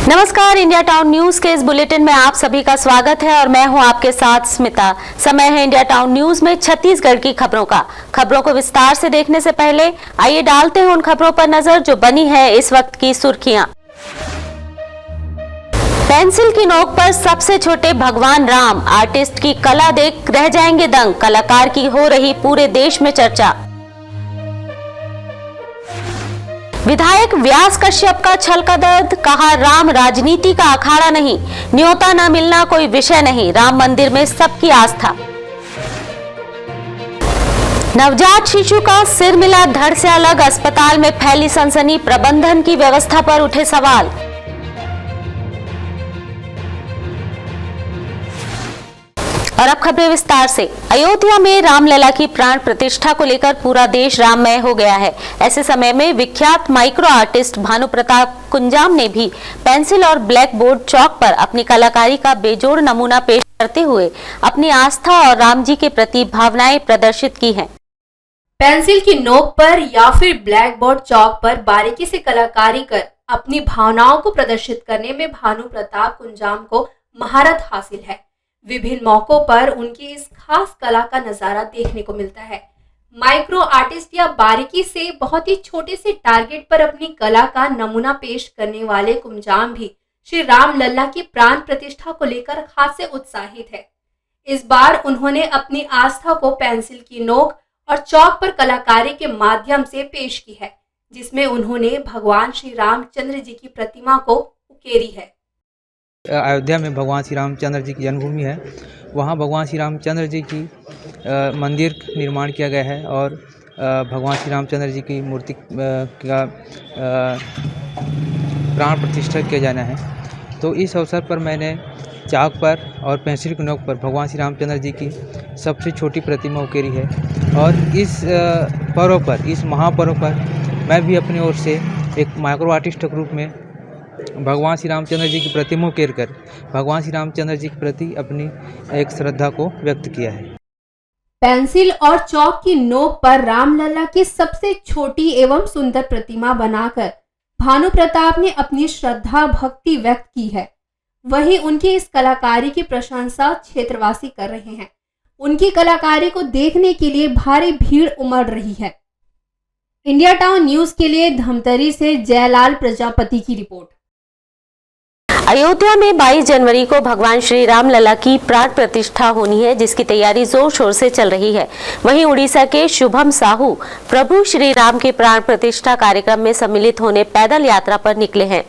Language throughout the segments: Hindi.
नमस्कार, इंडिया टाउन न्यूज के इस बुलेटिन में आप सभी का स्वागत है और मैं हूं आपके साथ स्मिता। समय है इंडिया टाउन न्यूज में छत्तीसगढ़ की खबरों का। खबरों को विस्तार से देखने से पहले आइए डालते हैं उन खबरों पर नजर जो बनी है इस वक्त की सुर्खियां। पेंसिल की नोक पर सबसे छोटे भगवान राम, आर्टिस्ट की कला देख रह जाएंगे दंग। कलाकार की हो रही पूरे देश में चर्चा। विधायक व्यास कश्यप का छल का दर्द, कहा राम राजनीति का अखाड़ा नहीं, न्योता न मिलना कोई विषय नहीं, राम मंदिर में सबकी आस्था। नवजात शिशु का सिर मिला धड़ से अलग, अस्पताल में फैली सनसनी, प्रबंधन की व्यवस्था पर उठे सवाल। और अब खबरें विस्तार से। अयोध्या में रामलला की प्राण प्रतिष्ठा को लेकर पूरा देश राममय हो गया है। ऐसे समय में विख्यात माइक्रो आर्टिस्ट भानु प्रताप कुंजाम ने भी पेंसिल और ब्लैक बोर्ड चौक पर अपनी कलाकारी का बेजोड़ नमूना पेश करते हुए अपनी आस्था और राम जी के प्रति भावनाएं प्रदर्शित की हैं। पेंसिल की नोक पर या फिर ब्लैक बोर्ड चौक पर बारीकी से कलाकारी कर अपनी भावनाओं को प्रदर्शित करने में भानु प्रताप कुंजाम को महारत हासिल है। विभिन्न मौकों पर उनकी इस खास कला का नजारा देखने को मिलता है। माइक्रो आर्टिस्ट या बारीकी से बहुत ही छोटे से टारगेट पर अपनी कला का नमूना पेश करने वाले कुंजाम भी श्री राम लल्ला की प्राण प्रतिष्ठा को लेकर खासे उत्साहित है। इस बार उन्होंने अपनी आस्था को पेंसिल की नोक और चौक पर कलाकारी के माध्यम से पेश की है, जिसमें उन्होंने भगवान श्री रामचंद्र जी की प्रतिमा को उकेरी है। अयोध्या में भगवान श्री रामचंद्र जी की जन्मभूमि है। वहाँ भगवान श्री रामचंद्र जी की मंदिर निर्माण किया गया है और भगवान श्री रामचंद्र जी की मूर्ति का प्राण प्रतिष्ठा किया जाना है। तो इस अवसर पर मैंने चौक पर और पेंसिल की नोक पर भगवान श्री रामचंद्र जी की सबसे छोटी प्रतिमा उकेरी है और इस पर्व पर, इस महापर्व पर मैं भी अपनी ओर से एक माइक्रो आर्टिस्ट के रूप में भगवान श्री रामचंद्र जी की प्रतिमा उकेर कर भगवान श्री रामचंद्र जी के प्रति अपनी एक श्रद्धा को व्यक्त किया है। पेंसिल और चौक की नोक पर रामलला की सबसे छोटी एवं सुंदर प्रतिमा बनाकर भानु प्रताप ने अपनी श्रद्धा भक्ति व्यक्त की है। वहीं उनकी इस कलाकारी की प्रशंसा क्षेत्रवासी कर रहे हैं। उनकी कलाकारी को देखने के लिए भारी भीड़ उमड़ रही है। इंडिया टाउन न्यूज के लिए धमतरी से जयलाल प्रजापति की रिपोर्ट। अयोध्या में 22 जनवरी को भगवान श्री राम लला की प्राण प्रतिष्ठा होनी है, जिसकी तैयारी जोर शोर से चल रही है। वहीं उड़ीसा के शुभम साहू प्रभु श्री राम के प्राण प्रतिष्ठा कार्यक्रम में सम्मिलित होने पैदल यात्रा पर निकले हैं।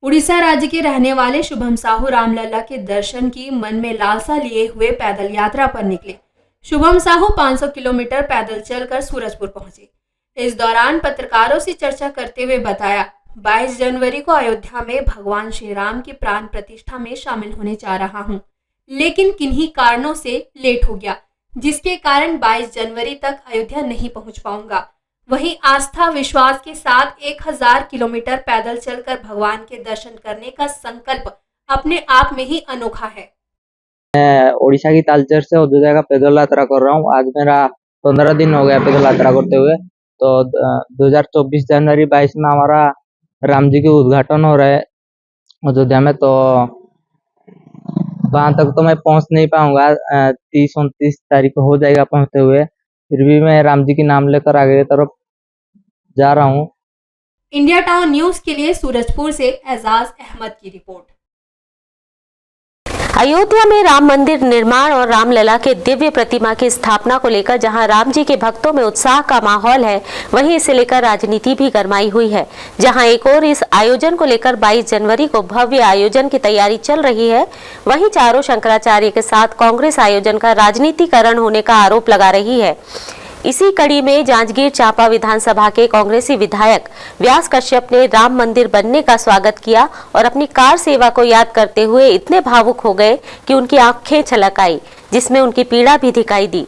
उड़ीसा राज्य के रहने वाले शुभम साहू रामलला के दर्शन की मन में लालसा लिए हुए पैदल यात्रा पर निकले। शुभम साहू 500 किलोमीटर पैदल चलकर सूरजपुर पहुंचे। इस दौरान पत्रकारों से चर्चा करते हुए बताया, 22 जनवरी को अयोध्या में भगवान श्री राम की प्राण प्रतिष्ठा में शामिल होने जा रहा हूं, लेकिन किन्हीं कारणों से लेट हो गया, जिसके कारण 22 जनवरी तक अयोध्या नहीं पहुंच पाऊंगा। वहीं आस्था विश्वास के साथ 1000 किलोमीटर पैदल चलकर भगवान के दर्शन करने का संकल्प अपने आप में ही अनोखा है। मैं उड़ीसा की तालचेर से अयोध्या का पैदल यात्रा कर रहा हूँ। आज मेरा 15 दिन हो गया पैदल यात्रा करते हुए। तो 2024 जनवरी 22 में हमारा राम जी के उद्घाटन हो रहा है अयोध्या में। तो वहां तक तो मैं पहुंच नहीं पाऊंगा, 30-29 तारीख को हो जाएगा पहुंचते हुए। फिर भी मैं राम जी के नाम लेकर आगे की तरफ जा रहा हूं। इंडिया टाउन न्यूज के लिए सूरजपुर से एजाज अहमद की रिपोर्ट। अयोध्या में राम मंदिर निर्माण और रामलला के दिव्य प्रतिमा की स्थापना को लेकर जहां राम जी के भक्तों में उत्साह का माहौल है, वहीं इसे लेकर राजनीति भी गरमाई हुई है। जहां एक और इस आयोजन को लेकर 22 जनवरी को भव्य आयोजन की तैयारी चल रही है, वहीं चारों शंकराचार्य के साथ कांग्रेस आयोजन का राजनीतिकरण होने का आरोप लगा रही है। इसी कड़ी में जांजगीर चांपा विधानसभा के कांग्रेसी विधायक व्यास कश्यप ने राम मंदिर बनने का स्वागत किया और अपनी कार सेवा को याद करते हुए इतने भावुक हो गए कि उनकी आंखें छलक आई, जिसमें उनकी पीड़ा भी दिखाई दी।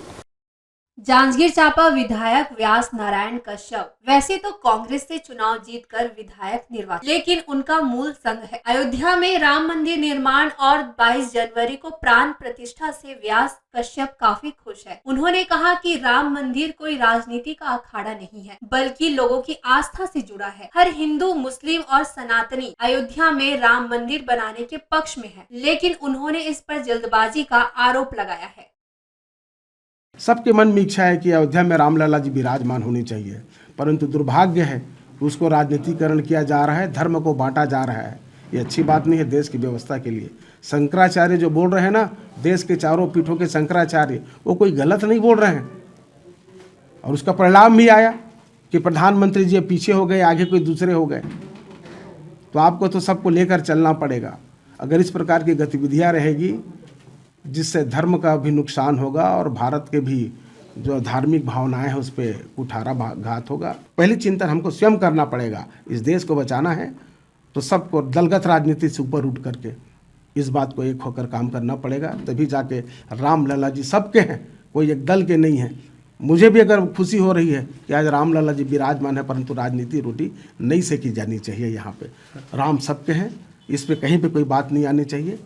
जांजगीर चांपा विधायक व्यास नारायण कश्यप वैसे तो कांग्रेस से चुनाव जीतकर विधायक निर्वाचित, लेकिन उनका मूल संघ है अयोध्या में राम मंदिर निर्माण और 22 जनवरी को प्राण प्रतिष्ठा से व्यास कश्यप काफी खुश है। उन्होंने कहा कि राम मंदिर कोई राजनीति का अखाड़ा नहीं है, बल्कि लोगों की आस्था से जुड़ा है। हर हिंदू, मुस्लिम और सनातनी अयोध्या में राम मंदिर बनाने के पक्ष में है, लेकिन उन्होंने इस पर जल्दबाजी का आरोप लगाया है। सबके मन में इच्छा है कि अयोध्या में रामलला जी विराजमान होनी चाहिए, परंतु दुर्भाग्य है कि उसको राजनीतिकरण किया जा रहा है, धर्म को बांटा जा रहा है। ये अच्छी बात नहीं है देश की व्यवस्था के लिए। शंकराचार्य जो बोल रहे हैं ना, देश के चारों पीठों के शंकराचार्य, वो कोई गलत नहीं बोल रहे हैं। और उसका परिणाम भी आया कि प्रधानमंत्री जी पीछे हो गए, आगे कोई दूसरे हो गए। तो आपको तो सबको लेकर चलना पड़ेगा। अगर इस प्रकार की गतिविधियाँ रहेगी जिससे धर्म का भी नुकसान होगा और भारत के भी जो धार्मिक भावनाएं हैं उस पर कुठाराघात होगा। पहली चिंतन हमको स्वयं करना पड़ेगा। इस देश को बचाना है तो सबको दलगत राजनीति से ऊपर उठ करके इस बात को एक होकर काम करना पड़ेगा, तभी जाके रामलला जी सबके हैं, कोई एक दल के नहीं हैं। मुझे भी अगर खुशी हो रही है कि आज रामलला जी विराजमान है, परंतु राजनीति रोटी नहीं सेकी जानी चाहिए। यहाँ पे राम सबके हैं, इस पे कहीं पे कोई बात नहीं आनी चाहिए।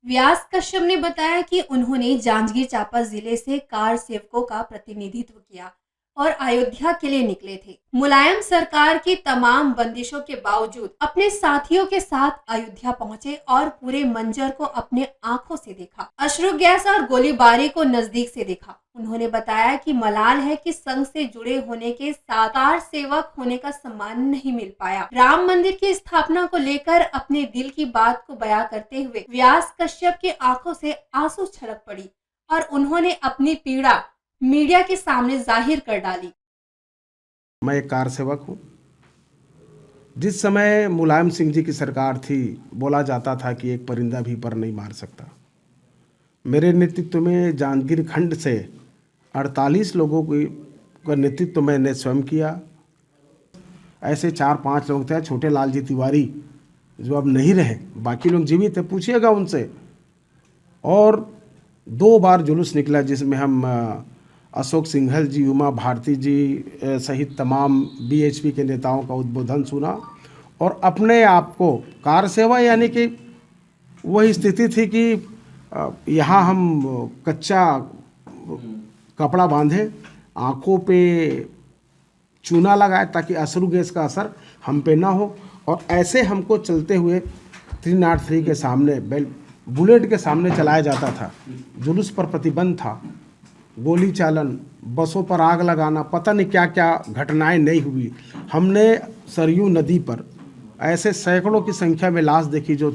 व्यास कश्यप ने बताया कि उन्होंने जांजगीर चांपा जिले से कार सेवकों का प्रतिनिधित्व किया और अयोध्या के लिए निकले थे। मुलायम सरकार की तमाम बंदिशों के बावजूद अपने साथियों के साथ अयोध्या पहुंचे और पूरे मंजर को अपने आंखों से देखा, अश्रु गैस और गोलीबारी को नजदीक से देखा। उन्होंने बताया कि मलाल है कि संघ से जुड़े होने के साथ कार सेवक होने का सम्मान नहीं मिल पाया। राम मंदिर की स्थापना को लेकर अपने दिल की बात को बयां करते हुए व्यास कश्यप की आंखों से आंसू छलक पड़ी और उन्होंने अपनी पीड़ा मीडिया के सामने जाहिर कर डाली। मैं एक कार सेवक हूँ। जिस समय मुलायम सिंह जी की सरकार थी, बोला जाता था कि एक परिंदा भी पर नहीं मार सकता। मेरे नेतृत्व में जांजगीर खंड से 48 लोगों का नेतृत्व मैंने स्वयं किया। ऐसे 4-5 लोग थे, छोटे लाल जी तिवारी जो अब नहीं रहे, बाकी लोग जीवित थे, पूछिएगा उनसे। और 2 बार जुलूस निकला जिसमें हम अशोक सिंघल जी, उमा भारती जी सहित तमाम बीएचपी के नेताओं का उद्बोधन सुना और अपने आप को कार सेवा, यानी कि वही स्थिति थी कि यहाँ हम कच्चा कपड़ा बांधे, आँखों पे चूना लगाए ताकि अश्रु गैस का असर हम पे ना हो, और ऐसे हमको चलते हुए 303 के सामने बुलेट के सामने चलाया जाता था। जुलूस पर प्रतिबंध था, गोली चालन, बसों पर आग लगाना, पता नहीं क्या क्या घटनाएं नहीं हुई। हमने सरयू नदी पर ऐसे सैकड़ों की संख्या में लाश देखी जो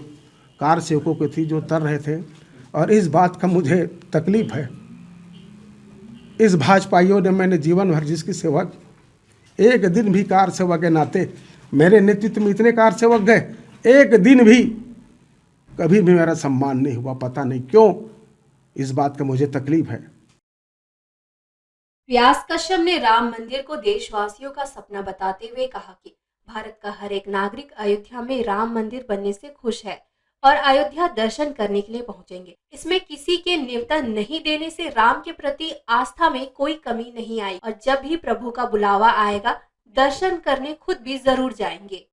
कार सेवकों की थी, जो तर रहे थे। और इस बात का मुझे तकलीफ है, इस भाजपाइयों ने मैंने जीवन भर जिसकी सेवा की, एक दिन भी कार सेवा के नाते, मेरे नेतृत्व में इतने कार सेवक गए, एक दिन भी कभी भी मेरा सम्मान नहीं हुआ। पता नहीं क्यों, इस बात का मुझे तकलीफ है। व्यास कश्यप ने राम मंदिर को देशवासियों का सपना बताते हुए कहा कि भारत का हर एक नागरिक अयोध्या में राम मंदिर बनने से खुश है और अयोध्या दर्शन करने के लिए पहुंचेंगे। इसमें किसी के न्योता नहीं देने से राम के प्रति आस्था में कोई कमी नहीं आई और जब भी प्रभु का बुलावा आएगा दर्शन करने खुद भी जरूर जाएंगे।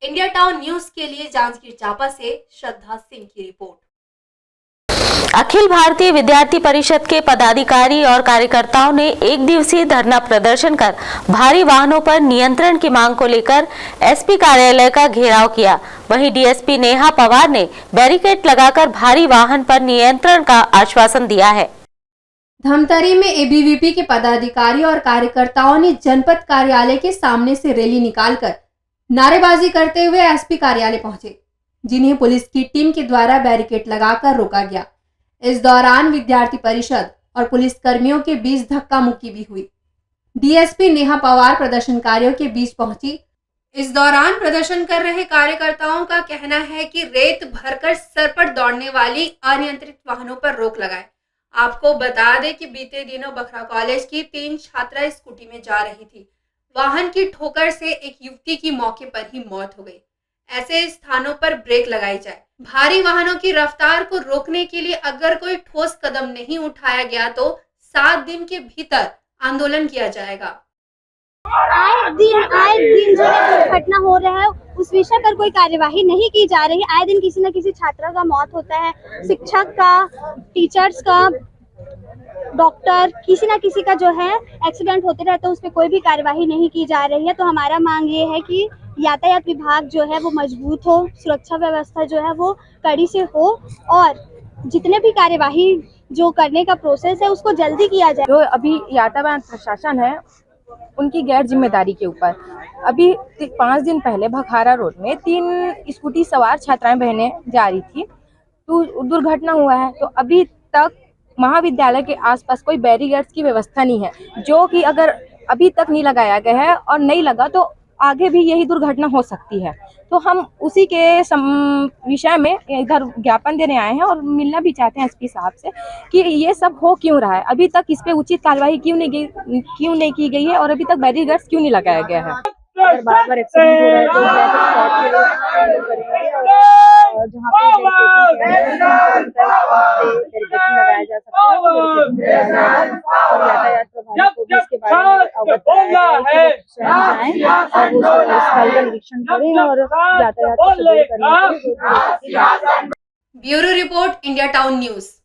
इंडिया टाउन न्यूज के लिए जांजगीर चांपा से श्रद्धा सिंह की रिपोर्ट। अखिल भारतीय विद्यार्थी परिषद के पदाधिकारी और कार्यकर्ताओं ने एक दिवसीय धरना प्रदर्शन कर भारी वाहनों पर नियंत्रण की मांग को लेकर एसपी कार्यालय का घेराव किया। वहीं डीएसपी नेहा पवार ने बैरिकेड लगाकर भारी वाहन पर नियंत्रण का आश्वासन दिया है। धमतरी में एबीवीपी के पदाधिकारी और कार्यकर्ताओं ने जनपद कार्यालय के सामने से रैली निकालकर नारेबाजी करते हुए एसपी कार्यालय पहुंचे, जिन्हें पुलिस की टीम के द्वारा बैरिकेड लगाकर रोका गया। इस दौरान विद्यार्थी परिषद और पुलिस कर्मियों के बीच धक्का मुक्की भी हुई। डीएसपी नेहा पवार प्रदर्शनकारियों के बीच पहुंची। इस दौरान प्रदर्शन कर रहे कार्यकर्ताओं का कहना है कि रेत भरकर सर पर दौड़ने वाली अनियंत्रित वाहनों पर रोक लगाए। आपको बता दें कि बीते दिनों बखरा कॉलेज की 3 छात्रा स्कूटी में जा रही थी। वाहन की ठोकर से एक युवती की मौके पर ही मौत हो गई। ऐसे स्थानों पर ब्रेक लगाई जाए। भारी वाहनों की रफ्तार को रोकने के लिए अगर कोई ठोस कदम नहीं उठाया गया तो 7 दिन के भीतर आंदोलन किया जाएगा। आए दिन जो है दुर्घटना हो रहा है उस विषय पर कोई कार्यवाही नहीं की जा रही। आए दिन किसी न किसी छात्र का मौत होता है, शिक्षक का, टीचर्स का, डॉक्टर, किसी न किसी का जो है एक्सीडेंट होते रहते हैं, उस पर कोई भी कार्यवाही नहीं की जा रही है। तो हमारा मांग ये है कि यातायात विभाग जो है वो मजबूत हो, सुरक्षा व्यवस्था जो है वो कड़ी से हो और जितने भी कार्यवाही जो करने का प्रोसेस है उसको जल्दी किया जाए। जो अभी यातायात प्रशासन है उनकी गैर जिम्मेदारी के ऊपर अभी 5 दिन पहले भखारा रोड में 3 स्कूटी सवार छात्राएं बहनें जा रही थी तो दुर्घटना हुआ है। तो अभी तक महाविद्यालय के आसपास कोई बैरिकेड्स की व्यवस्था नहीं है, जो कि अगर अभी तक नहीं लगाया गया है और नहीं लगा तो आगे भी यही दुर्घटना हो सकती है। तो हम उसी के विषय में इधर ज्ञापन देने आए हैं और मिलना भी चाहते हैं एसपी साहब से कि ये सब हो क्यों रहा है, अभी तक इस पे उचित कार्रवाई क्यों नहीं की गई है और अभी तक बैरिकेड्स क्यों नहीं लगाया गया है। अगर बार एक्सीडेंट हो रहा है तो जहाँ पे बैरिकेडिंग लगाया जा सकता है और यातायात प्रभारी को भी इसके बारे में अवगत कराया जाए और वो स्थल का निरीक्षण करें और यातायात को सुगम करने के। Bureau report, India town news.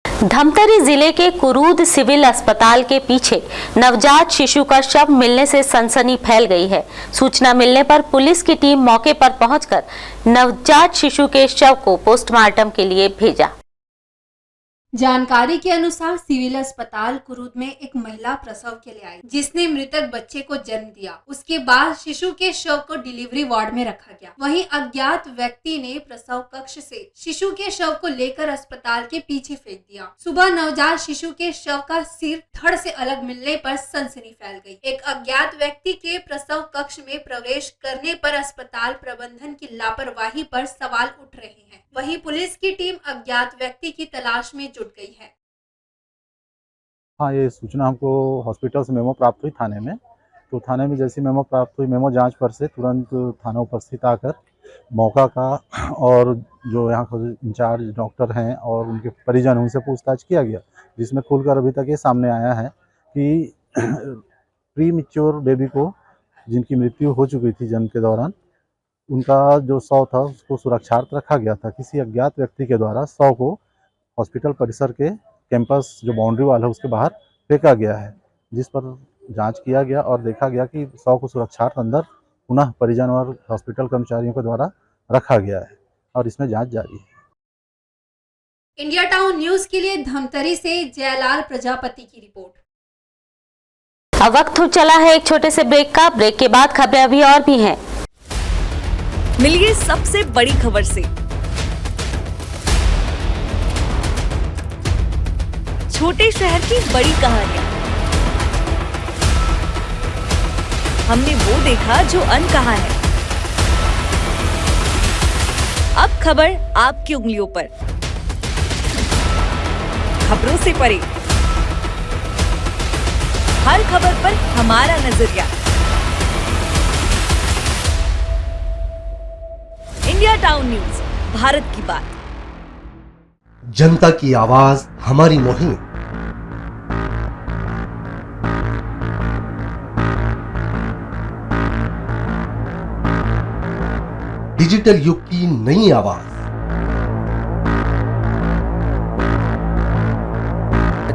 Dhamtari जिले के कुरूद सिविल अस्पताल के पीछे नवजात शिशु का शव मिलने से सनसनी फैल गई है। सूचना मिलने पर पुलिस की टीम मौके पर पहुंचकर नवजात शिशु के शव को पोस्टमार्टम के लिए भेजा। जानकारी के अनुसार सिविल अस्पताल कुरूद में एक महिला प्रसव के लिए आई, जिसने मृतक बच्चे को जन्म दिया। उसके बाद शिशु के शव को डिलीवरी वार्ड में रखा गया। वहीं अज्ञात व्यक्ति ने प्रसव कक्ष से शिशु के शव को लेकर अस्पताल के पीछे फेंक दिया। सुबह नवजात शिशु के शव का सिर धड़ से अलग मिलने पर सनसनी फैल गई। एक अज्ञात व्यक्ति के प्रसव कक्ष में प्रवेश करने पर अस्पताल प्रबंधन की लापरवाही पर सवाल उठ रहे हैं। वहीं पुलिस की टीम अज्ञात व्यक्ति की तलाश में जुट गई है। हाँ, ये सूचना हमको हॉस्पिटल से मेमो प्राप्त हुई थाने में। तो थाने में जैसी मेमो प्राप्त हुई, मेमो जांच पर से तुरंत थाना उपस्थित आकर मौका का और जो यहाँ का इंचार्ज डॉक्टर हैं और उनके परिजन, उनसे पूछताछ किया गया, जिसमें खुलकर अभी तक ये सामने आया है कि प्री मैच्योर बेबी को जिनकी मृत्यु हो चुकी थी जन्म के दौरान, उनका जो शव था उसको सुरक्षार्थ रखा गया था। किसी अज्ञात व्यक्ति के द्वारा शव को हॉस्पिटल परिसर के कैंपस जो बाउंड्री वाल है उसके बाहर फेंका गया है, जिस पर जांच किया गया और देखा गया कि शव को सुरक्षार्थ अंदर पुनः परिजन और हॉस्पिटल कर्मचारियों के द्वारा रखा गया है और इसमें जांच जारी है। इंडिया टाउन न्यूज के लिए धमतरी से जयलाल प्रजापति की रिपोर्ट। अब वक्त हो चला है एक छोटे से ब्रेक का। ब्रेक के बाद खबरें अभी और भी हैं। मिलिए सबसे बड़ी खबर से। छोटे शहर की बड़ी कहानियां। हमने वो देखा जो अनकहा है। अब खबर आपकी उंगलियों पर। खबरों से परे, हर खबर पर हमारा नजरिया। इंडिया टाउन न्यूज, भारत की बात। जनता की आवाज, हमारी मुहिम। डिजिटल युग की नई आवाज।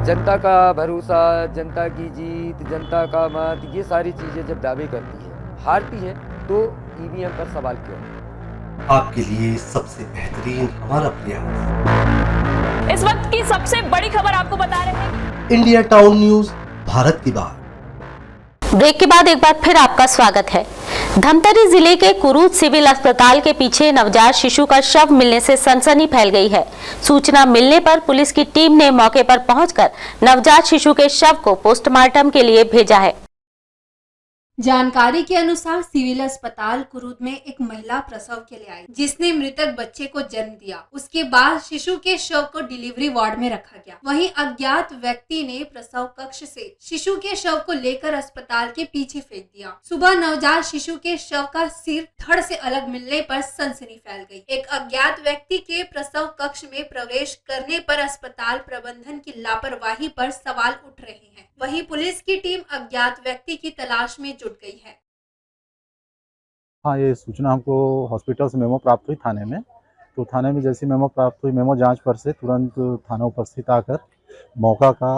जनता का भरोसा, जनता की जीत, जनता का मत, ये सारी चीजें जब दावे करती है, हारती है, तो ईवीएम पर सवाल क्यों? आपके लिए सबसे बेहतरीन हमारा प्रयास। इस वक्त की सबसे बड़ी खबर आपको बता रहे हैं। इंडिया टाउन न्यूज, भारत की बात। ब्रेक के बाद एक बार फिर आपका स्वागत है। धमतरी जिले के कुरूद सिविल अस्पताल के पीछे नवजात शिशु का शव मिलने से सनसनी फैल गई है। सूचना मिलने पर पुलिस की टीम ने मौके पर पहुंचकर नवजात शिशु के शव को पोस्टमार्टम के लिए भेजा है। जानकारी के अनुसार सिविल अस्पताल कुरूद में एक महिला प्रसव के लिए आई, जिसने मृतक बच्चे को जन्म दिया। उसके बाद शिशु के शव को डिलीवरी वार्ड में रखा गया। वहीं अज्ञात व्यक्ति ने प्रसव कक्ष से शिशु के शव को लेकर अस्पताल के पीछे फेंक दिया। सुबह नवजात शिशु के शव का सिर धड़ से अलग मिलने पर सनसनी फैल गई। एक अज्ञात व्यक्ति के प्रसव कक्ष में प्रवेश करने पर अस्पताल प्रबंधन की लापरवाही पर सवाल उठ रहे हैं। वहीं पुलिस की टीम अज्ञात व्यक्ति की तलाश में जुट गई है। हाँ, ये सूचना हमको हॉस्पिटल से मेमो प्राप्त हुई थाने में। तो थाने में जैसी मेमो प्राप्त हुई, मेमो जांच पर से तुरंत थाना उपस्थित आकर मौका का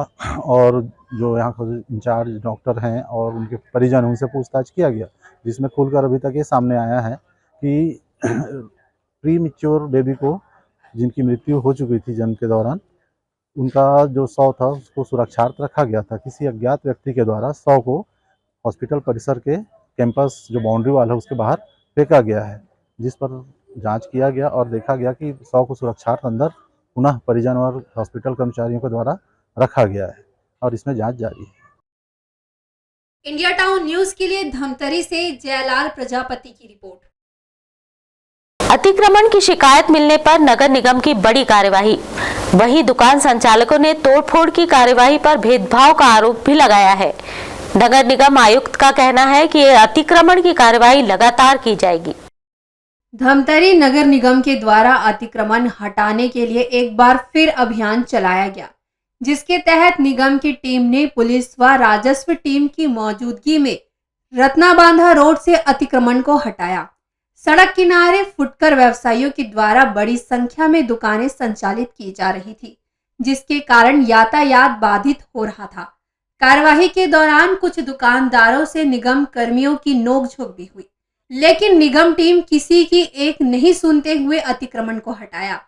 और जो यहाँ का इंचार्ज डॉक्टर हैं और उनके परिजन, उनसे पूछताछ किया गया, जिसमें खुलकर अभी तक ये सामने आया है कि प्री मैच्योर बेबी को, जिनकी मृत्यु हो चुकी थी जन्म के दौरान, उनका जो शव था उसको सुरक्षार्थ रखा गया था। किसी अज्ञात व्यक्ति के द्वारा शव को हॉस्पिटल परिसर के कैंपस जो बाउंड्री वाल है उसके बाहर फेंका गया है, जिस पर जांच किया गया और देखा गया कि शव को सुरक्षार्थ अंदर पुनः परिजन और हॉस्पिटल कर्मचारियों के द्वारा रखा गया है और इसमें जांच जारी है। इंडिया टाउन न्यूज के लिए धमतरी से जयलाल प्रजापति की रिपोर्ट। अतिक्रमण की शिकायत मिलने पर नगर निगम की बड़ी कार्यवाही। वहीं दुकान संचालकों ने तोड़फोड़ की कार्यवाही पर भेदभाव का आरोप भी लगाया है। नगर निगम आयुक्त का कहना है कि अतिक्रमण की कार्यवाही लगातार की जाएगी। धमतरी नगर निगम के द्वारा अतिक्रमण हटाने के लिए एक बार फिर अभियान चलाया गया, जिसके तहत निगम की टीम ने पुलिस व राजस्व टीम की मौजूदगी में रत्नाबांधा रोड से अतिक्रमण को हटाया। सड़क किनारे फुटकर व्यवसायियों के द्वारा बड़ी संख्या में दुकानें संचालित की जा रही थी, जिसके कारण यातायात बाधित हो रहा था। कार्यवाही के दौरान कुछ दुकानदारों से निगम कर्मियों की नोकझोंक भी हुई, लेकिन निगम टीम किसी की एक नहीं सुनते हुए अतिक्रमण को हटाया।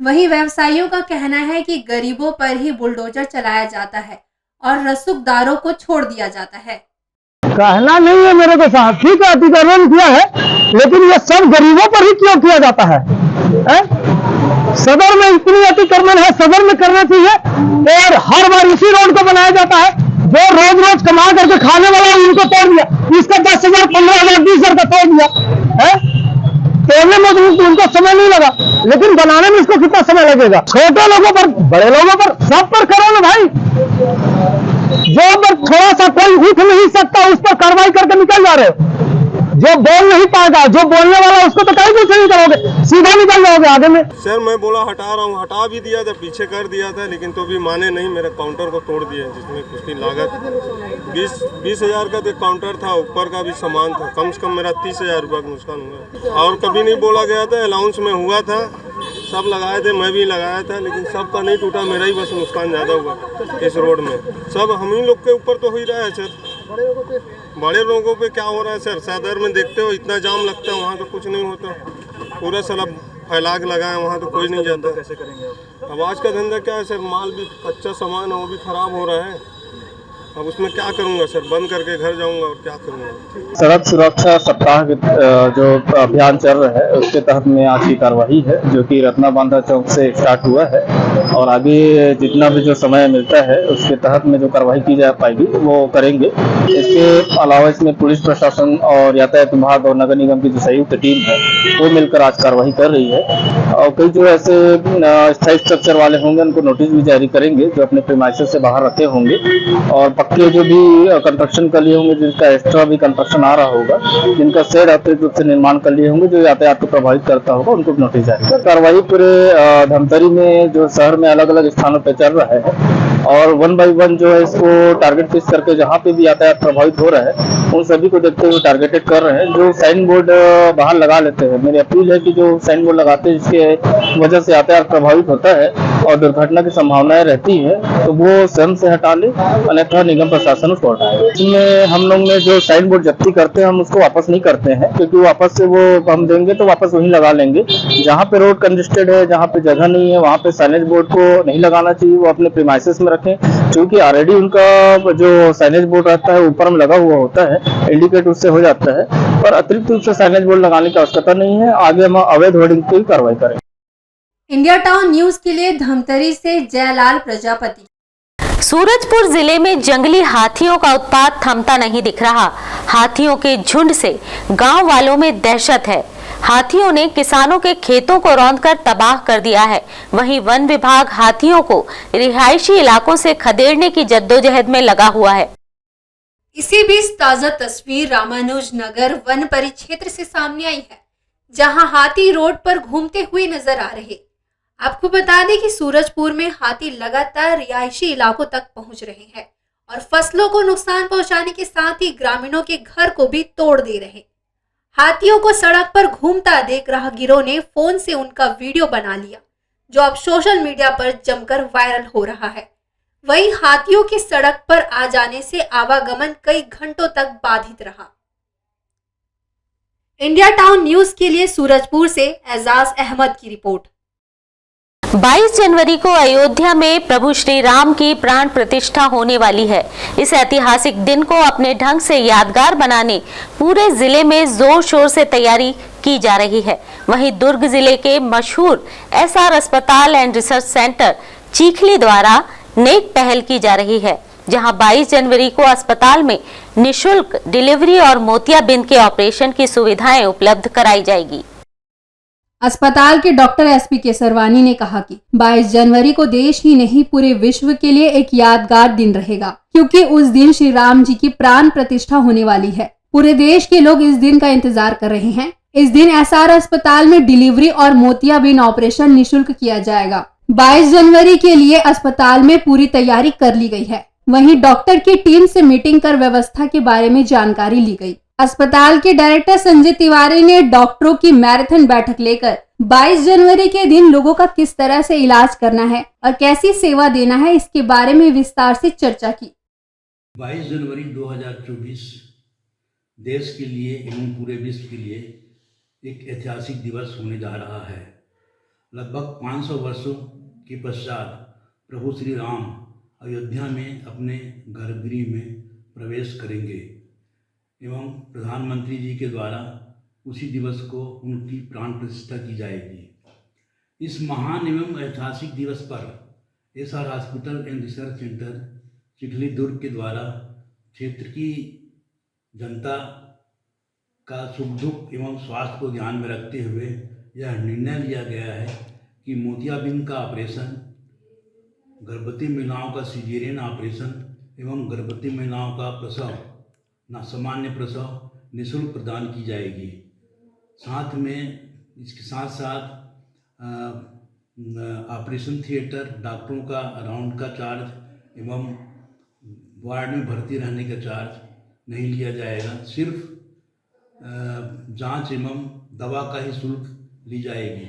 वहीं व्यवसायियों का कहना है कि गरीबों पर ही बुलडोजर चलाया जाता है और रसूखदारों को छोड़ दिया जाता है। कहना नहीं है मेरे को साहब, ठीक है अतिक्रमण किया है, लेकिन ये सब गरीबों पर ही क्यों किया जाता है? सदर में इतनी अतिक्रमण है, सदर में करना चाहिए और हर बार इसी रोड को बनाया जाता है। जो रोज रोज कमा करके खाने वाला है उनको तोड़ दिया, इसका 10,000, 15,000, 20,000 का तोड़ दिया है। तोड़ने में तो उनको समय नहीं लगा, लेकिन बनाने में इसको कितना समय लगेगा? छोटे लोगों पर, बड़े लोगों पर, सब पर करो ना भाई। जो पर थोड़ा सा कोई उठ नहीं सकता उस पर कार्रवाई करके निकल जा रहे हो। जो बोल नहीं पाएगा, जो बोलने वाला उसको तो कहीं कुछ नहीं करोगे, सीधा निकल जाओगे आगे में। सर मैं बोला हटा रहा हूँ, हटा भी दिया था, पीछे कर दिया था, लेकिन तो भी माने नहीं। मेरे काउंटर को तोड़ दिया, जिसमें उसकी लागत 20,000 का तो काउंटर था, ऊपर का भी सामान था, कम से कम मेरा 30,000 रुपये का नुकसान हुआ। और कभी नहीं बोला गया था, अलाउंस में हुआ था, सब लगाए थे, मैं भी लगाया था, लेकिन सबका नहीं टूटा, मेरा ही बस नुकसान ज़्यादा हुआ इस रोड में। सब हम ही लोग के ऊपर तो हो ही रहा है सर। बड़े लोगों पे क्या हो रहा है सर? सदर में देखते हो इतना जाम लगता है, वहाँ तो कुछ नहीं होता, पूरा साला फैला के लगाए, वहाँ तो कोई नहीं जाता। कैसे करेंगे आप? अब आज का धंधा क्या है सर, माल भी कच्चा सामान है वो भी खराब हो रहा है। अब उसमें क्या करूंगा सर, बंद करके घर जाऊंगा और क्या करूंगा। सड़क सुरक्षा सप्ताह के जो अभियान चल रहा है उसके तहत में आज की कार्यवाही है, जो कि रत्नाबांधा चौक से स्टार्ट हुआ है और आगे जितना भी जो समय मिलता है उसके तहत में जो कार्रवाई की जा पाएगी वो करेंगे। इसके अलावा इसमें पुलिस प्रशासन और यातायात विभाग और नगर निगम की जो संयुक्त टीम है वो मिलकर आज कार्रवाई कर रही है। और कई जो ऐसे स्थायी स्ट्रक्चर वाले होंगे उनको नोटिस भी जारी करेंगे, जो अपने प्रीमाइसेस से बाहर रखे होंगे, और पक्के जो भी कंस्ट्रक्शन कर लिए होंगे, जिनका एक्स्ट्रा भी कंस्ट्रक्शन आ रहा होगा, जिनका शेड अतिरिक्त रूप से निर्माण कर लिए होंगे, जो यातायात को प्रभावित करता होगा, उनको नोटिस जारी। कार्रवाई पूरे धमतरी में जो शहर में अलग अलग स्थानों पर चल रहा है और 1 बाय 1 जो है इसको टारगेट फिक्स करके जहाँ पे भी यातायात प्रभावित हो रहा है उन सभी को देखते हुए टारगेटेड कर रहे हैं। जो साइन बोर्ड बाहर लगा लेते हैं, मेरी अपील है कि जो साइन बोर्ड लगाते हैं जिसके वजह से यातायात प्रभावित होता है और दुर्घटना की संभावनाएं रहती है, तो वो स्वयं से हटा ले, अन्यथा निगम प्रशासन उसको हटाए। इसमें हम लोग ने जो साइन बोर्ड जब्ती करते हैं हम उसको वापस नहीं करते हैं, क्योंकि वापस से वो हम देंगे तो वापस वहीं लगा लेंगे। जहाँ पे रोड कंजेस्टेड है, जहाँ पे जगह नहीं है, वहाँ पे साइनेज बोर्ड को नहीं लगाना चाहिए, वो अपने प्रीमाइसेस में रखें, क्योंकि ऑलरेडी उनका जो साइनेज बोर्ड रहता है ऊपर में लगा हुआ होता है, इंडिकेट उससे हो जाता है, पर अतिरिक्त रूप से साइनेज बोर्ड लगाने की आवश्यकता नहीं है। आगे हम अवैध होर्डिंग की कार्रवाई करें। इंडिया टाउन न्यूज के लिए धमतरी से जयलाल प्रजापति। सूरजपुर जिले में जंगली हाथियों का उत्पात थमता नहीं दिख रहा। हाथियों के झुंड से गांव वालों में दहशत है। हाथियों ने किसानों के खेतों को रौंदकर तबाह कर दिया है। वहीं वन विभाग हाथियों को रिहायशी इलाकों से खदेड़ने की जद्दोजहद में लगा हुआ है। इसी बीच ताजा तस्वीर रामानुज नगर वन परिक्षेत्र से सामने आई है, जहां हाथी रोड पर घूमते हुए नजर आ रहे। आपको बता दें कि सूरजपुर में हाथी लगातार रिहायशी इलाकों तक पहुंच रहे हैं और फसलों को नुकसान पहुंचाने के साथ ही ग्रामीणों के घर को भी तोड़ दे रहे। हाथियों को सड़क पर घूमता देख राहगीरों ने फोन से उनका वीडियो बना लिया, जो अब सोशल मीडिया पर जमकर वायरल हो रहा है। वहीं हाथियों के सड़क पर आ जाने से आवागमन कई घंटों तक बाधित रहा। इंडिया टाउन न्यूज के लिए सूरजपुर से एजाज अहमद की रिपोर्ट। 22 जनवरी को अयोध्या में प्रभु श्री राम की प्राण प्रतिष्ठा होने वाली है। इस ऐतिहासिक दिन को अपने ढंग से यादगार बनाने पूरे जिले में जोर शोर से तैयारी की जा रही है। वहीं दुर्ग जिले के मशहूर एसआर अस्पताल एंड रिसर्च सेंटर चीखली द्वारा नेक पहल की जा रही है, जहां 22 जनवरी को अस्पताल में निशुल्क डिलीवरी और मोतियाबिंद के ऑपरेशन की सुविधाएं उपलब्ध कराई जाएगी। अस्पताल के डॉक्टर एसपी केसरवानी ने कहा कि 22 जनवरी को देश ही नहीं पूरे विश्व के लिए एक यादगार दिन रहेगा, क्योंकि उस दिन श्री राम जी की प्राण प्रतिष्ठा होने वाली है। पूरे देश के लोग इस दिन का इंतजार कर रहे हैं। इस दिन एसआर अस्पताल में डिलीवरी और मोतियाबिंद ऑपरेशन निःशुल्क किया जाएगा। 22 जनवरी के लिए अस्पताल में पूरी तैयारी कर ली गई है। वहीं डॉक्टर की टीम से मीटिंग कर व्यवस्था के बारे में जानकारी ली गई। अस्पताल के डायरेक्टर संजय तिवारी ने डॉक्टरों की मैराथन बैठक लेकर 22 जनवरी के दिन लोगों का किस तरह से इलाज करना है और कैसी सेवा देना है, इसके बारे में विस्तार से चर्चा की। 22 जनवरी 2024 देश के लिए एवं पूरे विश्व के लिए एक ऐतिहासिक दिवस होने जा रहा है। लगभग 500 वर्षों के पश्चात प्रभु श्री राम अयोध्या में अपने गर्भगृह में प्रवेश करेंगे एवं प्रधानमंत्री जी के द्वारा उसी दिवस को उनकी प्राण प्रतिष्ठा की जाएगी। इस महान एवं ऐतिहासिक दिवस पर SR hospital and research centre Chikhli Durg के द्वारा क्षेत्र की जनता का सुख दुख एवं स्वास्थ्य को ध्यान में रखते हुए यह निर्णय लिया गया है कि मोतियाबिंद का ऑपरेशन, गर्भवती महिलाओं का सिजेरियन ऑपरेशन एवं गर्भवती महिलाओं का प्रसव सामान्य प्रसव निःशुल्क प्रदान की जाएगी। साथ में इसके साथ साथ ऑपरेशन थिएटर, डॉक्टरों का राउंड का चार्ज एवं वार्ड में भर्ती रहने का चार्ज नहीं लिया जाएगा। सिर्फ जांच एवं दवा का ही शुल्क ली जाएगी।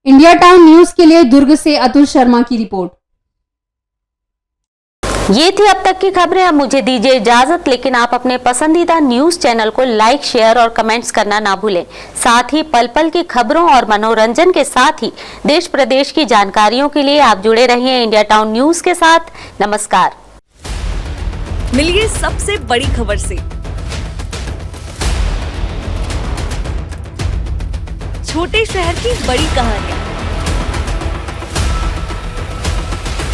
इंडिया टाउन न्यूज के लिए दुर्ग से अतुल शर्मा की रिपोर्ट। ये थी अब तक की खबरें। अब मुझे दीजिए इजाजत, लेकिन आप अपने पसंदीदा न्यूज चैनल को लाइक, शेयर और कमेंट्स करना ना भूलें। साथ ही पल पल की खबरों और मनोरंजन के साथ ही देश प्रदेश की जानकारियों के लिए आप जुड़े रहिए इंडिया टाउन न्यूज के साथ। नमस्कार। मिलिए सबसे बड़ी खबर से। छोटे शहर की बड़ी कहानियां,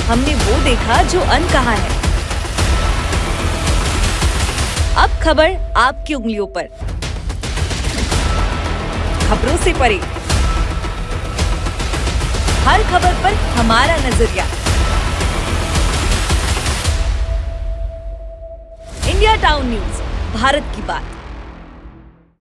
हमने वो देखा जो अनकहा है। अब खबर आपकी उंगलियों पर, खबरों से परे, हर खबर पर हमारा नजरिया। इंडिया टाउन न्यूज, भारत की बात।